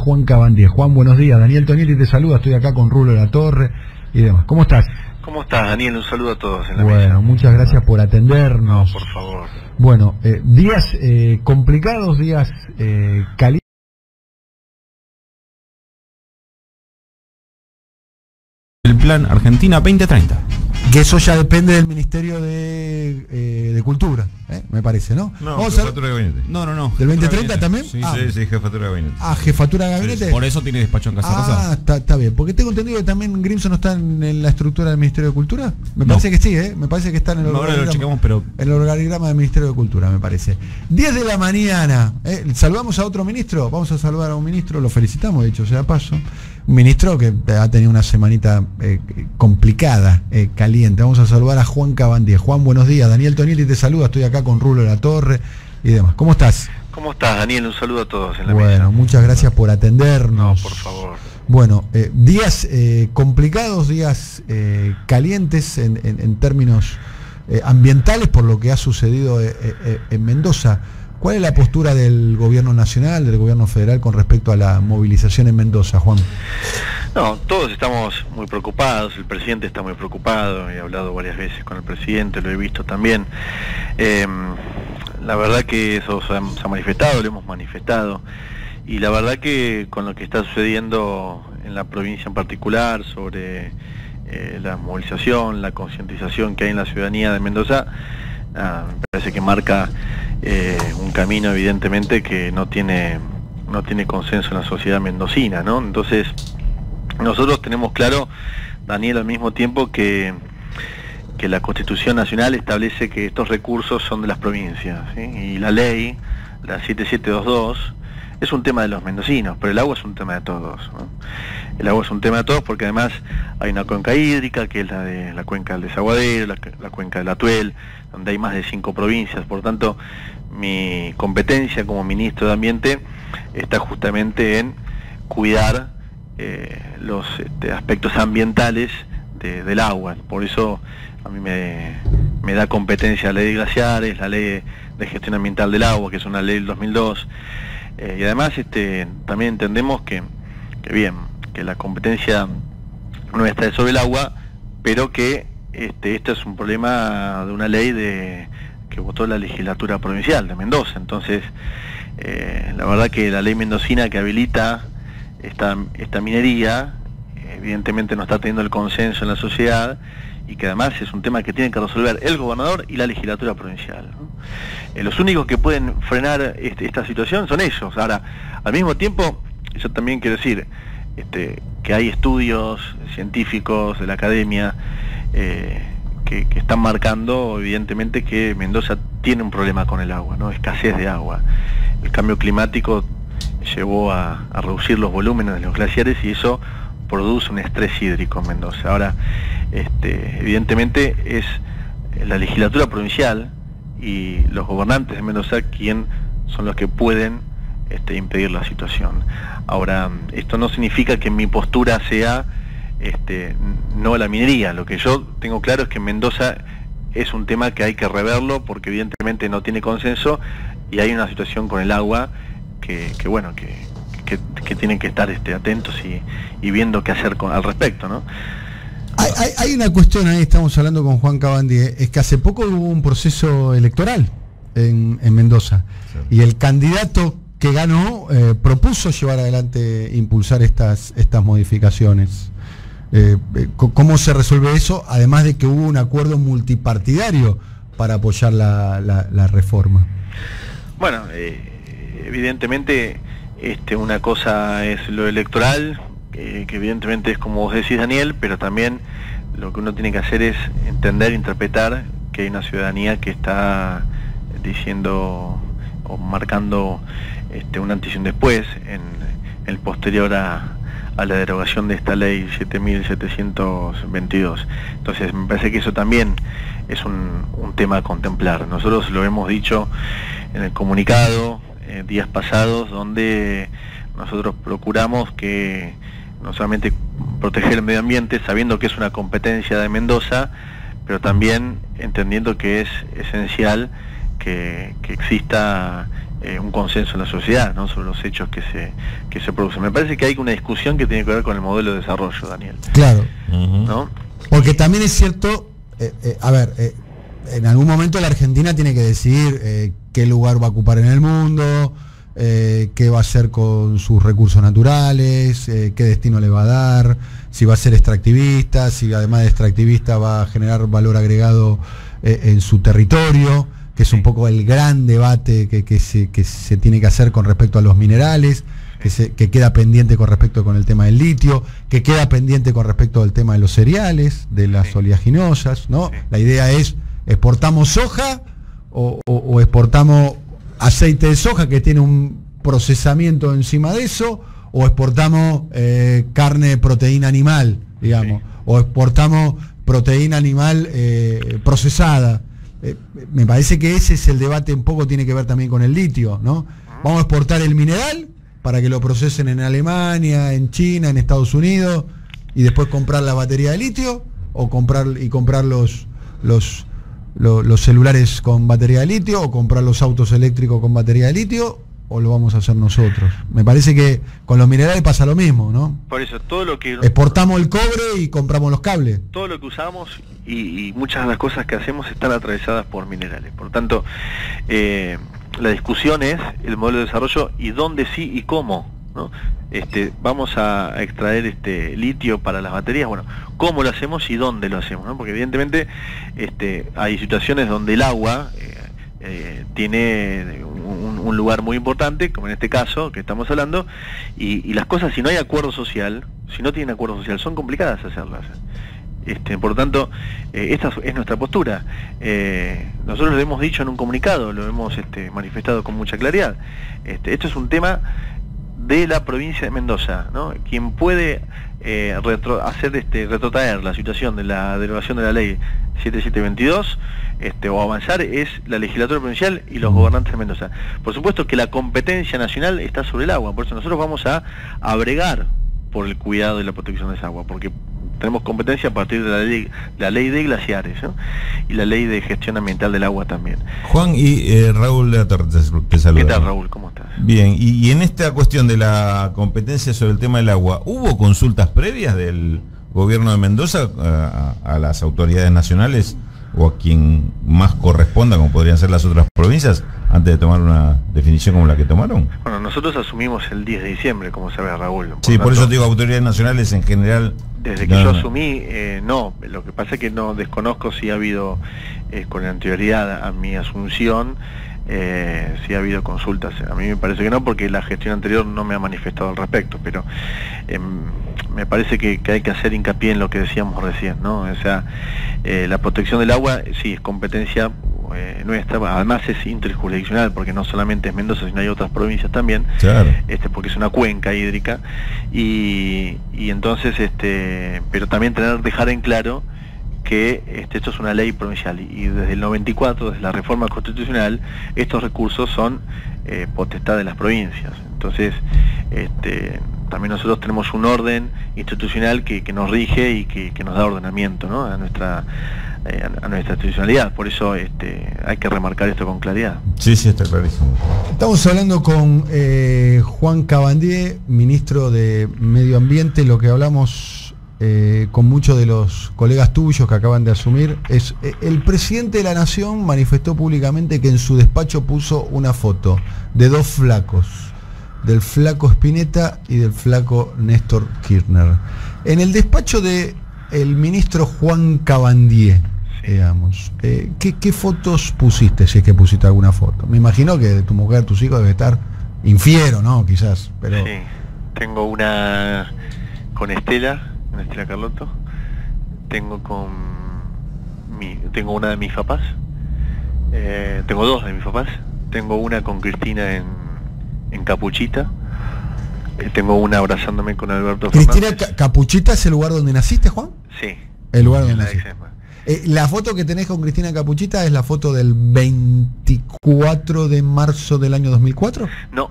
Juan Cabandier. Juan, buenos días. Daniel Tonioli te saluda, estoy acá con Rulo La Torre y demás. ¿Cómo estás? ¿Cómo estás, Daniel? Un saludo a todos en la mesa. Bueno, muchas gracias por atendernos. No, por favor. Bueno, días complicados, días calientes. El plan Argentina 2030. Que eso ya depende del Ministerio de Cultura, me parece, ¿no? No, jefatura de gabinete. No. ¿Del 2030 también? Sí, sí, jefatura de gabinete. Jefatura de gabinete. Sí, por eso tiene despacho en Casa Rosada. Está bien. Porque tengo entendido que también Grimson no está en la estructura del Ministerio de Cultura. Me parece que sí, Me parece que está en el organigrama. Ahora lo checamos, pero en el organigrama del Ministerio de Cultura, me parece. 10 de la mañana. ¿Saludamos a otro ministro? Vamos a saludar a un ministro, lo felicitamos, de hecho, sea paso. Un ministro que ha tenido una semanita complicada, caliente. Vamos a saludar a Juan Cabandier. Juan, buenos días. Daniel Tonioli te saluda, estoy acá con Rulo La Torre y demás. ¿Cómo estás? ¿Cómo estás, Daniel? Un saludo a todos en la mesa. Bueno, muchas gracias por atendernos. No, por favor. Bueno, días complicados, días calientes en términos ambientales por lo que ha sucedido en Mendoza. ¿Cuál es la postura del gobierno nacional, del gobierno federal con respecto a la movilización en Mendoza, Juan? No, todos estamos muy preocupados, el presidente está muy preocupado, he hablado varias veces con el presidente, lo he visto también. La verdad que eso se ha manifestado, lo hemos manifestado, y la verdad que con lo que está sucediendo en la provincia en particular sobre la movilización, la concientización que hay en la ciudadanía de Mendoza, me parece que marca un camino evidentemente que no tiene consenso en la sociedad mendocina, ¿no? Entonces nosotros tenemos claro, Daniel, al mismo tiempo que la Constitución Nacional establece que estos recursos son de las provincias, ¿sí? Y la ley, la 7722, es un tema de los mendocinos, pero el agua es un tema de todos, ¿no? El agua es un tema de todos porque además hay una cuenca hídrica que es la cuenca del Desaguadero, la cuenca del Atuel, donde hay más de 5 provincias. Por tanto, mi competencia como ministro de Ambiente está justamente en cuidar los aspectos ambientales del agua. Por eso a mí me da competencia la ley de glaciares, la ley de gestión ambiental del agua, que es una ley del 2002. Y además también entendemos que la competencia nuestra es sobre el agua, pero que este es un problema de una ley que votó la legislatura provincial de Mendoza. Entonces, la verdad que la ley mendocina que habilita esta minería, evidentemente no está teniendo el consenso en la sociedad, y que además es un tema que tienen que resolver el gobernador y la legislatura provincial, ¿no? Los únicos que pueden frenar esta situación son ellos. Ahora, al mismo tiempo, yo también quiero decir que hay estudios científicos de la academia que están marcando evidentemente que Mendoza tiene un problema con el agua, ¿no? Escasez de agua. El cambio climático llevó a reducir los volúmenes de los glaciares y eso produce un estrés hídrico en Mendoza. Ahora, evidentemente es la legislatura provincial y los gobernantes de Mendoza quien son los que pueden impedir la situación. Ahora, esto no significa que mi postura sea no a la minería. Lo que yo tengo claro es que en Mendoza es un tema que hay que reverlo porque evidentemente no tiene consenso y hay una situación con el agua que tienen que estar atentos y viendo qué hacer al respecto, ¿no? Hay una cuestión ahí, estamos hablando con Juan Cabandier, es que hace poco hubo un proceso electoral en Mendoza, sí. Y el candidato que ganó propuso llevar adelante, impulsar estas modificaciones. ¿Cómo se resuelve eso? Además de que hubo un acuerdo multipartidario para apoyar la reforma. Bueno, evidentemente una cosa es lo electoral, que evidentemente es como vos decís, Daniel, pero también lo que uno tiene que hacer es entender, interpretar que hay una ciudadanía que está diciendo o marcando un antes y un después en el posterior a la derogación de esta ley 7722. Entonces me parece que eso también es un tema a contemplar. Nosotros lo hemos dicho en el comunicado días pasados, donde nosotros procuramos que no solamente proteger el medio ambiente, sabiendo que es una competencia de Mendoza, pero también entendiendo que es esencial que exista un consenso en la sociedad, ¿no?, sobre los hechos que se producen. Me parece que hay una discusión que tiene que ver con el modelo de desarrollo, Daniel. Claro. ¿No? Porque también es cierto, en algún momento la Argentina tiene que decidir qué lugar va a ocupar en el mundo, qué va a hacer con sus recursos naturales, qué destino le va a dar, si va a ser extractivista, si además de extractivista va a generar valor agregado en su territorio, que es un poco el gran debate que se tiene que hacer con respecto a los minerales, que queda pendiente con respecto con el tema del litio, que queda pendiente con respecto al tema de los cereales, de las oleaginosas, ¿no? La idea es, ¿exportamos soja o exportamos aceite de soja que tiene un procesamiento encima de eso, o exportamos carne, proteína animal, digamos, o exportamos proteína animal procesada? Me parece que ese es el debate, un poco tiene que ver también con el litio, ¿no? Vamos a exportar el mineral para que lo procesen en Alemania, en China, en Estados Unidos, y después comprar la batería de litio, o comprar los celulares con batería de litio, o comprar los autos eléctricos con batería de litio, o lo vamos a hacer nosotros. Me parece que con los minerales pasa lo mismo, ¿no? Por eso, todo lo que... exportamos el cobre y compramos los cables. Todo lo que usamos y muchas de las cosas que hacemos están atravesadas por minerales. Por tanto, la discusión es el modelo de desarrollo y dónde sí y cómo, ¿no? Vamos a extraer litio para las baterías. Bueno, ¿cómo lo hacemos y dónde lo hacemos, ¿no? Porque evidentemente hay situaciones donde el agua tiene un lugar muy importante, como en este caso que estamos hablando, y las cosas, si no hay acuerdo social, si no tienen acuerdo social, son complicadas hacerlas. Por lo tanto, esta es nuestra postura. Nosotros lo hemos dicho en un comunicado, lo hemos manifestado con mucha claridad. Esto es un tema de la provincia de Mendoza, ¿no? Quien puede retrotraer la situación de la derogación de la ley 7722 o avanzar es la legislatura provincial y los gobernantes de Mendoza. Por supuesto que la competencia nacional está sobre el agua, por eso nosotros vamos a bregar por el cuidado y la protección de esa agua, porque tenemos competencia a partir de la ley de glaciares, ¿no? Y la ley de gestión ambiental del agua también. Juan, y Raúl te saluda. ¿Qué tal, Raúl? ¿Cómo estás? Bien, y en esta cuestión de la competencia sobre el tema del agua, ¿hubo consultas previas del gobierno de Mendoza a las autoridades nacionales o a quien más corresponda, como podrían ser las otras provincias, antes de tomar una definición como la que tomaron? Bueno, nosotros asumimos el 10 de diciembre, como sabe Raúl. Sí, por eso digo autoridades nacionales en general. Desde que yo asumí, no. Lo que pasa es que no desconozco si ha habido, con anterioridad a mi asunción, si ha habido consultas. A mí me parece que no, porque la gestión anterior no me ha manifestado al respecto, pero me parece que hay que hacer hincapié en lo que decíamos recién, ¿no? O sea, la protección del agua sí es competencia nuestra, además es interjurisdiccional, porque no solamente es Mendoza, sino hay otras provincias también, claro. Porque es una cuenca hídrica, y entonces, pero también dejar en claro que esto es una ley provincial, y desde el 94, desde la reforma constitucional, estos recursos son potestad de las provincias. Entonces, también nosotros tenemos un orden institucional que nos rige y que nos da ordenamiento, ¿no?, a nuestra institucionalidad. Por eso hay que remarcar esto con claridad. Sí, está clarísimo. Estamos hablando con Juan Cabandier, ministro de Medio Ambiente. Lo que hablamos con muchos de los colegas tuyos que acaban de asumir es el presidente de la Nación manifestó públicamente que en su despacho puso una foto de dos flacos, del flaco Spinetta y del flaco Néstor Kirchner. En el despacho de el ministro Juan Cabandier, digamos, ¿qué fotos pusiste, si es que pusiste alguna foto? Me imagino que de tu mujer, tus hijos debe estar infiero, ¿no? Quizás, pero... Sí, tengo una con Estela Carlotto, tengo una de mis papás, tengo dos de mis papás, tengo una con Cristina en Capuchita, tengo una abrazándome con Alberto Cristina Fernández. Capuchita es el lugar donde naciste, Juan. Sí. El lugar donde naciste. La foto que tenés con Cristina Capuchita es la foto del 24 de marzo del año 2004. No,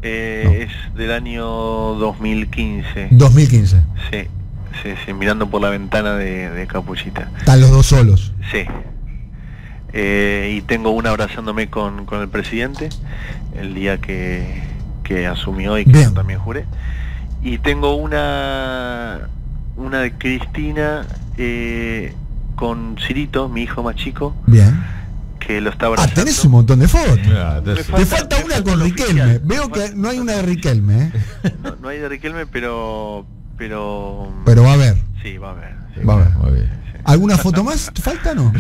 es del año 2015. 2015. Sí, mirando por la ventana de Capuchita. Están los dos solos. Sí. y tengo una abrazándome con el presidente el día que asumió y que yo también juré, y tengo una de Cristina con Cirito, mi hijo más chico. Bien. Que lo está abrazando. Tenés un montón de fotos. Te falta una con Riquelme. Veo que no hay una de Riquelme. No hay de Riquelme, pero va a haber. Sí, va a haber. Sí, va a haber. Sí. ¿Alguna foto más? ¿Falta o no?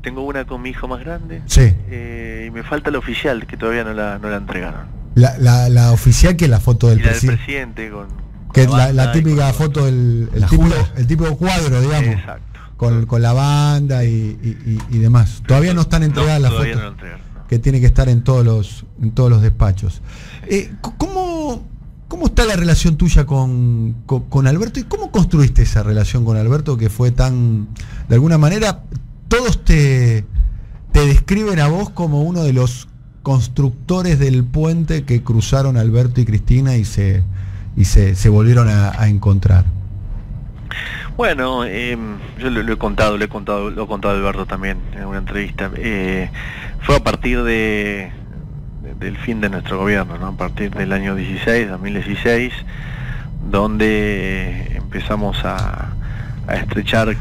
Tengo una con mi hijo más grande. Sí. Y me falta la oficial, que todavía no la entregaron. La oficial, que es la foto del presidente con que es la típica foto del el tipo cuadro, digamos. Exacto. Con la banda y demás. Todavía no están entregadas las fotos. No entregaron, no. Que tiene que estar en todos los despachos. ¿Cómo está la relación tuya con Alberto, y cómo construiste esa relación con Alberto, que fue tan, de alguna manera, todos te describen a vos como uno de los constructores del puente que cruzaron Alberto y Cristina y se volvieron a encontrar? Bueno, yo lo he contado a Alberto también en una entrevista. Fue a partir del fin de nuestro gobierno, ¿no? A partir del año 2016, donde empezamos a estrechar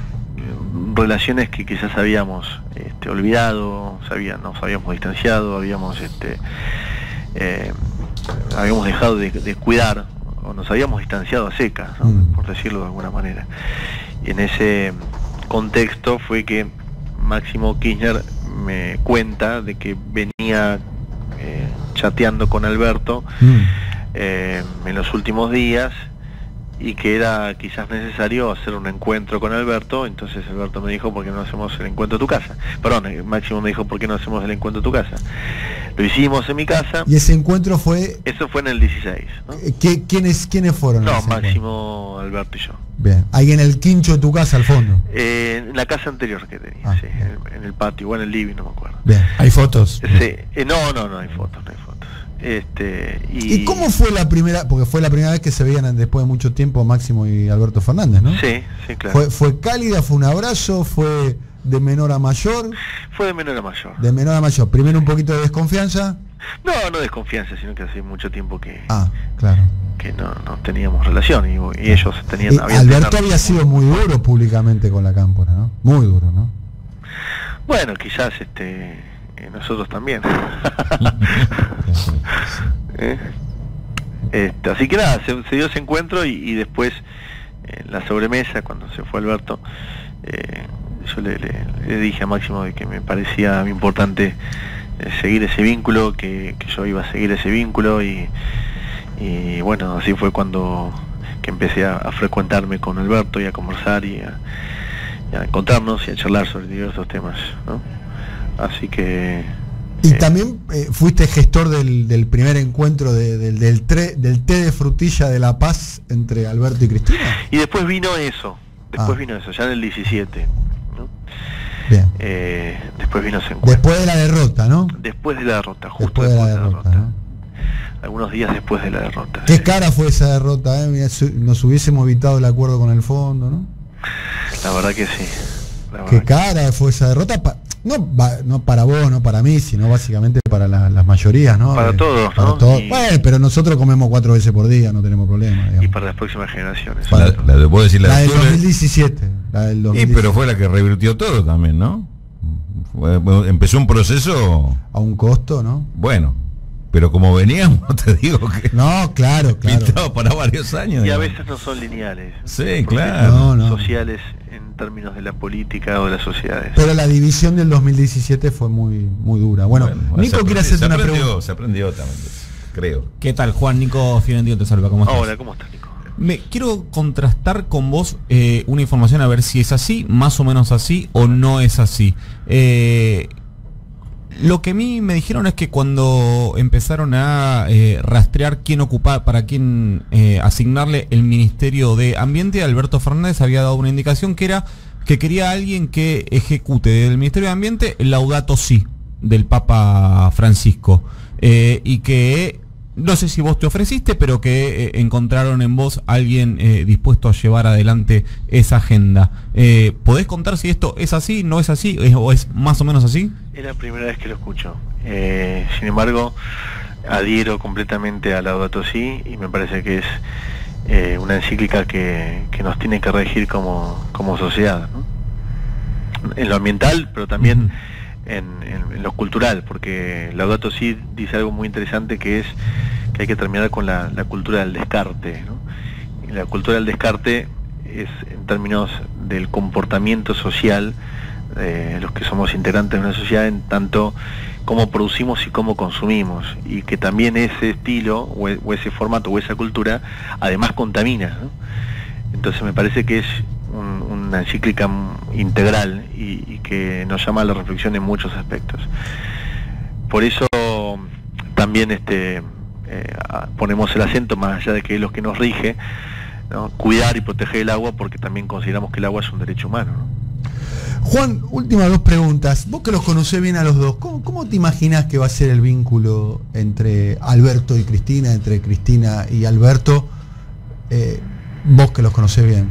relaciones que quizás habíamos olvidado, nos habíamos distanciado, habíamos dejado de cuidar, o nos habíamos distanciado a secas, ¿no? Por decirlo de alguna manera. Y en ese contexto fue que Máximo Kirchner me cuenta de que venía chateando con Alberto en los últimos días, y que era quizás necesario hacer un encuentro con Alberto. Entonces Alberto me dijo: ¿por qué no hacemos el encuentro a tu casa? Perdón, Máximo me dijo: ¿por qué no hacemos el encuentro a tu casa? Lo hicimos en mi casa. ¿Y ese encuentro fue...? Eso fue en el 16, ¿no? ¿Quiénes fueron? No, Máximo, Alberto y yo. Bien. Ahí en el quincho de tu casa, al fondo. En la casa anterior que tenía, sí, en el patio, igual en el living, no me acuerdo. Bien. ¿Hay fotos? Sí. No hay fotos. ¿Y cómo fue la primera? Porque fue la primera vez que se veían después de mucho tiempo Máximo y Alberto Fernández, ¿no? Sí, claro. ¿Fue cálida? ¿Fue un abrazo? ¿Fue de menor a mayor? Fue de menor a mayor. De menor a mayor. Primero un poquito de desconfianza. No desconfianza, sino que hace mucho tiempo que claro, que no teníamos relación, y ellos tenían... Alberto había sido muy duro públicamente con la Cámpora, ¿no? Muy duro, ¿no? Bueno, quizás nosotros también. Así que nada, se dio ese encuentro, y después en la sobremesa, cuando se fue Alberto, yo le dije a Máximo de que me parecía muy importante seguir ese vínculo, que yo iba a seguir ese vínculo, y bueno, así fue cuando que empecé a frecuentarme con Alberto y a conversar y a encontrarnos y a charlar sobre diversos temas, ¿no? Así que... Y también fuiste gestor del primer encuentro del té de frutilla de La Paz entre Alberto y Cristina. Y después vino eso, ya en el 17, ¿no? Bien. Después vino ese encuentro. Después de la derrota, ¿no? Después de la derrota, justo después de la derrota, ¿no? Algunos días después de la derrota. Qué cara fue esa derrota, ¿eh? Mirá, nos hubiésemos evitado el acuerdo con el fondo, ¿no? La verdad que sí. Qué cara fue esa derrota, no para vos, no para mí, sino básicamente para las mayorías, ¿no? Para todos, para ¿no? Todos. Bueno, pero nosotros comemos 4 veces por día, no tenemos problema, digamos. Y para las próximas generaciones. ¿Puedo decir la del 2017. La del 2017. Pero fue la que revirtió todo también, ¿no? Empezó un proceso... A un costo, ¿no? Bueno, pero como veníamos, te digo que... No, claro. Pintado para varios años. Y a veces no son lineales. Sí, claro. No. Sociales en términos de la política o de las sociedades. Pero la división del 2017 fue muy dura. Bueno, Nico quiere hacerte una pregunta. Se aprendió también, creo. ¿Qué tal, Juan? Nico Fiorentino te saluda. ¿Cómo estás? Hola, ¿cómo estás, Nico? Quiero contrastar con vos una información, a ver si es así, más o menos así, o no es así. Lo que a mí me dijeron es que cuando empezaron a rastrear para quién asignarle el Ministerio de Ambiente, Alberto Fernández había dado una indicación que era que quería a alguien que ejecute del Ministerio de Ambiente el Laudato Si del Papa Francisco, y que no sé si vos te ofreciste, pero que encontraron en vos alguien dispuesto a llevar adelante esa agenda. ¿Podés contar si esto es así, no es así, o es más o menos así? Es la primera vez que lo escucho. Sin embargo, adhiero completamente a Laudato Si y me parece que es una encíclica que nos tiene que regir como sociedad, ¿no? En lo ambiental, pero también en lo cultural, porque Laudato Si dice algo muy interesante, que es que hay que terminar con la cultura del descarte, ¿no? Y la cultura del descarte es, en términos del comportamiento social, los que somos integrantes de una sociedad, en tanto cómo producimos y cómo consumimos, y que también ese estilo o ese formato o esa cultura además contamina, ¿no? Entonces me parece que es una encíclica integral y que nos llama a la reflexión en muchos aspectos. Por eso también ponemos el acento, más allá de que es lo que nos rige, ¿no? Cuidar y proteger el agua, porque también consideramos que el agua es un derecho humano, ¿no? Juan, últimas dos preguntas. Vos que los conocés bien a los dos, ¿cómo te imaginás que va a ser el vínculo entre Alberto y Cristina, entre Cristina y Alberto? Vos que los conocés bien.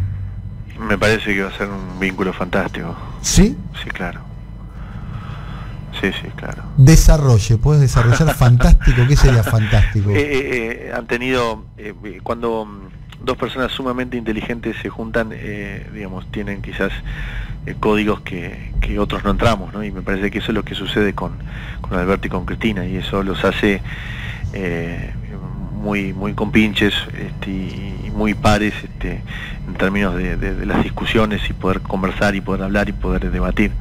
Me parece que va a ser un vínculo fantástico. ¿Sí? Sí, claro. Sí, claro. Desarrolle, ¿puedes desarrollar fantástico? ¿Qué sería fantástico? Han tenido, cuando dos personas sumamente inteligentes se juntan, digamos, tienen quizás códigos que otros no entramos, ¿no? Y me parece que eso es lo que sucede con Alberto y con Cristina, y eso los hace muy compinches, y muy pares, en términos de las discusiones, y poder conversar y poder hablar y poder debatir.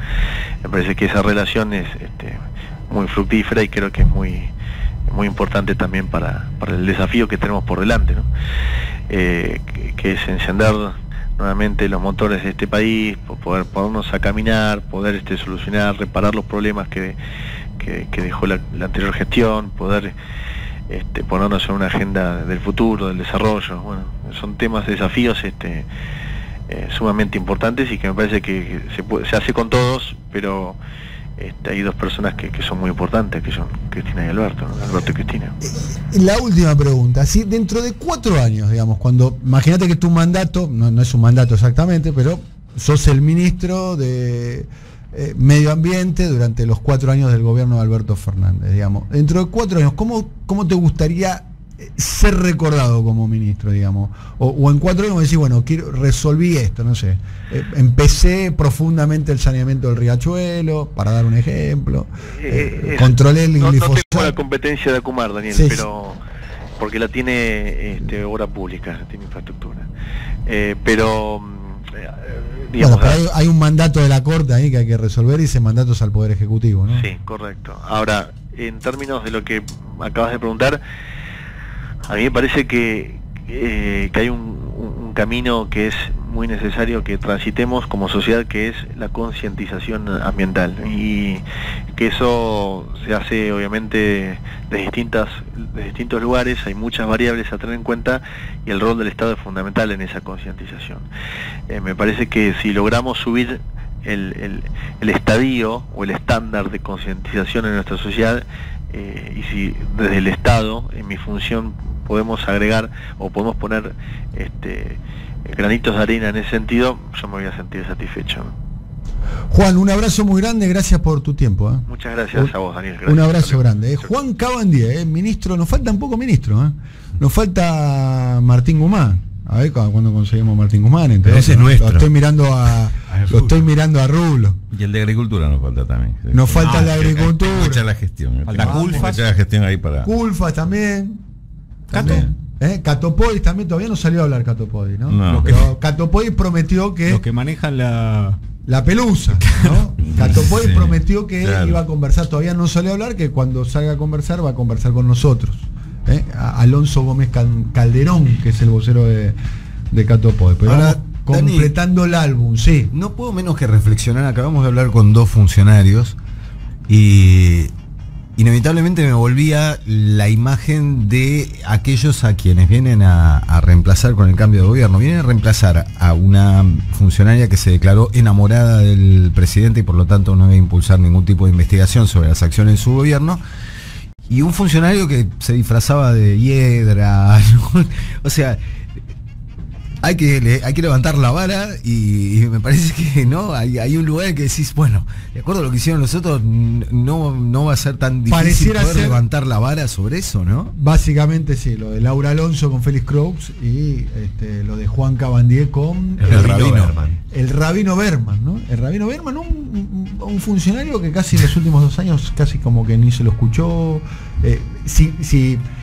Me parece que esa relación es muy fructífera, y creo que es muy importante también para el desafío que tenemos por delante, ¿no? Que es encender nuevamente los motores de este país, poder ponernos a caminar, poder solucionar, reparar los problemas que dejó la anterior gestión, poder ponernos en una agenda del futuro, del desarrollo. Bueno, son temas, desafíos sumamente importantes, y que me parece que se hace con todos, pero hay dos personas que son muy importantes, que son Cristina y Alberto, ¿no? Alberto y Cristina. La última pregunta, ¿sí? Dentro de 4 años, digamos, cuando, imagínate que tu mandato, no es un mandato exactamente, pero sos el ministro de Medio Ambiente durante los 4 años del gobierno de Alberto Fernández, digamos. Dentro de 4 años, ¿cómo te gustaría ser recordado como ministro, digamos? O en 4 años decís, bueno, resolví esto, no sé, empecé profundamente el saneamiento del riachuelo, para dar un ejemplo, controlé el glifosato. No tengo la competencia de Acumar, Daniel, sí, pero porque la tiene obra pública, tiene infraestructura, pero digamos, bueno, pero hay un mandato de la Corte ahí que hay que resolver, y ese mandato es al Poder Ejecutivo, ¿no? Sí, correcto. Ahora, en términos de lo que acabas de preguntar, a mí me parece que hay un camino que es muy necesario que transitemos como sociedad, que es la concientización ambiental, y que eso se hace obviamente de distintos lugares. Hay muchas variables a tener en cuenta, y el rol del Estado es fundamental en esa concientización. Me parece que si logramos subir el estadio o el estándar de concientización en nuestra sociedad, y si desde el Estado, en mi función, podemos agregar o podemos poner granitos de arena en ese sentido, yo me voy a sentir satisfecho, ¿no? Juan, un abrazo muy grande, gracias por tu tiempo, ¿eh? Muchas gracias a vos, Daniel. Gracias. Un abrazo grande. Juan Cabandier, ministro, nos falta un poco ministro, ¿eh? Nos falta Martín Guzmán. A ver cuándo conseguimos Martín Guzmán. Pero ese es nuestro. Lo estoy mirando a Rulo. Y el de Agricultura nos falta también. Nos falta el de Agricultura. Mucha la gestión. Falta Culfas. Mucha la gestión ahí para... Culfas también. Cato. Catopodis también, todavía no salió a hablar Catopodis, ¿no? No. Pero Catopodis prometió que... Los que manejan la pelusa, ¿no? Catopodis prometió que iba a conversar, todavía no salió a hablar, que cuando salga a conversar va a conversar con nosotros. Alonso Gómez Calderón, que es el vocero de Catopodis. Pero ahora, completando Dani, el álbum, sí. No puedo menos que reflexionar, acabamos de hablar con 2 funcionarios y inevitablemente me volvía la imagen de aquellos a quienes vienen a reemplazar con el cambio de gobierno. Vienen a reemplazar a una funcionaria que se declaró enamorada del presidente y por lo tanto no iba a impulsar ningún tipo de investigación sobre las acciones de su gobierno, y un funcionario que se disfrazaba de hiedra, ¿no? O sea, hay que levantar la vara y me parece que no hay un lugar en que decís, bueno, de acuerdo a lo que hicieron los otros, no va a ser tan difícil Pareciera poder ser- levantar la vara sobre eso, ¿no? Básicamente sí, lo de Laura Alonso con Félix Croux y lo de Juan Cabandier con El Rabino Berman. el Rabino Berman, ¿no? El Rabino Berman, un funcionario que casi en los últimos 2 años casi como que ni se lo escuchó.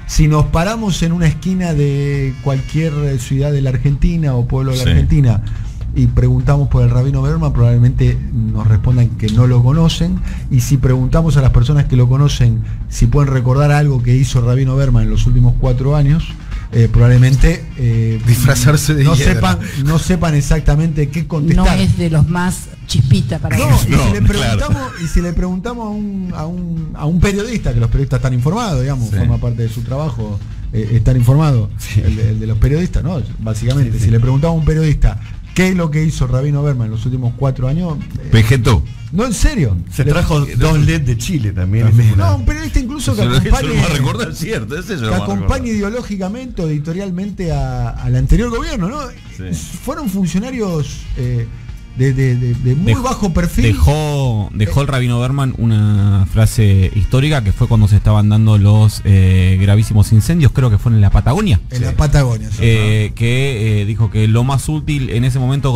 Si nos paramos en una esquina de cualquier ciudad de la Argentina o pueblo de la Sí. Argentina y preguntamos por el Rabino Berman, probablemente nos respondan que no lo conocen. Y si preguntamos a las personas que lo conocen si pueden recordar algo que hizo el Rabino Berman en los últimos 4 años, probablemente Disfrazarse de hiedra. no sepan exactamente qué No contestar. es de los más chispita para No, eso. y si le preguntamos a un periodista, que los periodistas están informados, digamos, Sí. forma parte de su trabajo estar informado, el de los periodistas, ¿no? Básicamente, si le preguntamos a un periodista qué es lo que hizo Rabino Berman en los últimos 4 años, Vegetó. no, en serio. Se trajo 2 LED de Chile también. No, un periodista incluso que Eso lo acompañe, va a recordar, cierto. Ese se que lo va a acompañe recordar. ideológicamente o editorialmente al anterior gobierno, ¿no? Sí. Fueron funcionarios de muy bajo perfil. Dejó el Rabino Berman una frase histórica que fue cuando se estaban dando los gravísimos incendios, creo que fue en la Patagonia. En la Patagonia. sí. Que dijo que lo más útil en ese momento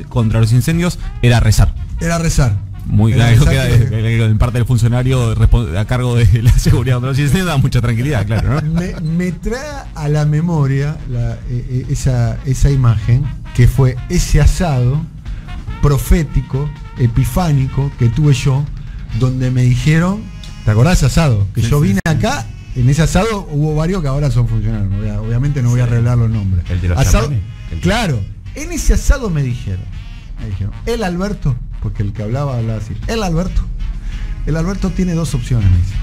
contra los incendios era rezar. Era rezar. Muy Era claro, rezar que en parte del funcionario a cargo de la seguridad contra los incendios da mucha tranquilidad, claro, ¿no? me trae a la memoria esa imagen que fue ese asado profético, epifánico que tuve yo, donde me dijeron, ¿te acordás de ese asado? Que yo vine acá, en ese asado hubo varios que ahora son funcionarios, obviamente no voy a revelar los nombres. El de los asado, chamanes. claro, en ese asado me dijeron, el Alberto, porque el que hablaba así, el Alberto tiene 2 opciones, me dice,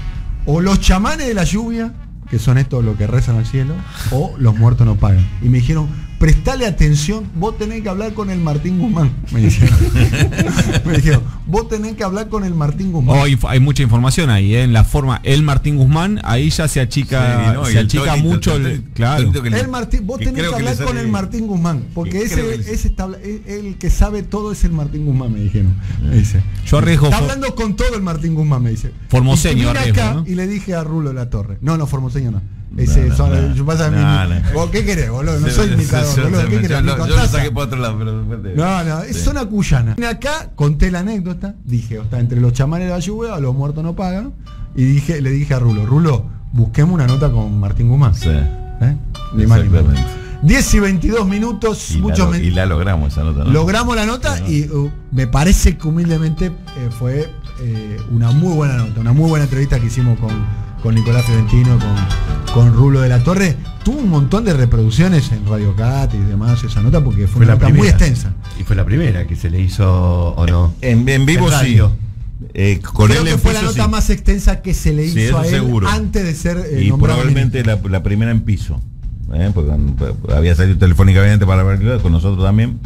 o los chamanes de la lluvia, que son estos los que rezan al cielo, o los muertos no pagan. Y me dijeron, prestale atención, vos tenés que hablar con el Martín Guzmán. Me dijeron, vos tenés que hablar con el Martín Guzmán. Hay mucha información ahí, en la forma el Martín Guzmán, ahí ya se achica, Sí, no, y el tonito, mucho claro. tonito que le- Vos que tenés creo que que le hablar con sale- el Martín Guzmán, porque que creo que le- el que sabe todo es el Martín Guzmán, me dijeron. Me dice. Yo arriesgo Está hablando con todo el Martín Guzmán, me dice. Formoseño Y vine arriesgo, acá ¿no? y le dije a Rulo de la Torre. No, Formoseño no. Yo pasa ¿Vos qué querés, boludo? No soy imitador, boludo. ¿Qué querés? Yo lo saqué por otro lado, pero después te- No, es Sí. zona cuyana. Vine acá, conté la anécdota, dije, está entre los chamanes de la lluvia, los muertos no pagan, y le dije a Rulo, busquemos una nota con Martín Guzmán. Sí. Ni más ni menos. Exactamente. 10 y 22 minutos, Y la logramos esa nota, ¿no? logramos la nota y me parece que humildemente fue una muy buena nota, una muy buena entrevista que hicimos con Nicolás Fiorentino, con Rulo de la Torre. Tuvo un montón de reproducciones en Radio Cat y demás esa nota porque fue una nota muy extensa. Y fue la primera que se le hizo, ¿o no? En vivo En sí. radio. Con Creo él que en fue la piso, nota sí. más extensa que se le Sí, hizo eso a él seguro. antes de ser Y nombrado probablemente ministro. la primera en piso. Porque había salido telefónicamente para ver con nosotros también,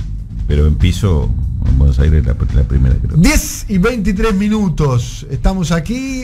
pero en piso en Buenos Aires la primera, creo. 10 y 23 minutos. Estamos aquí.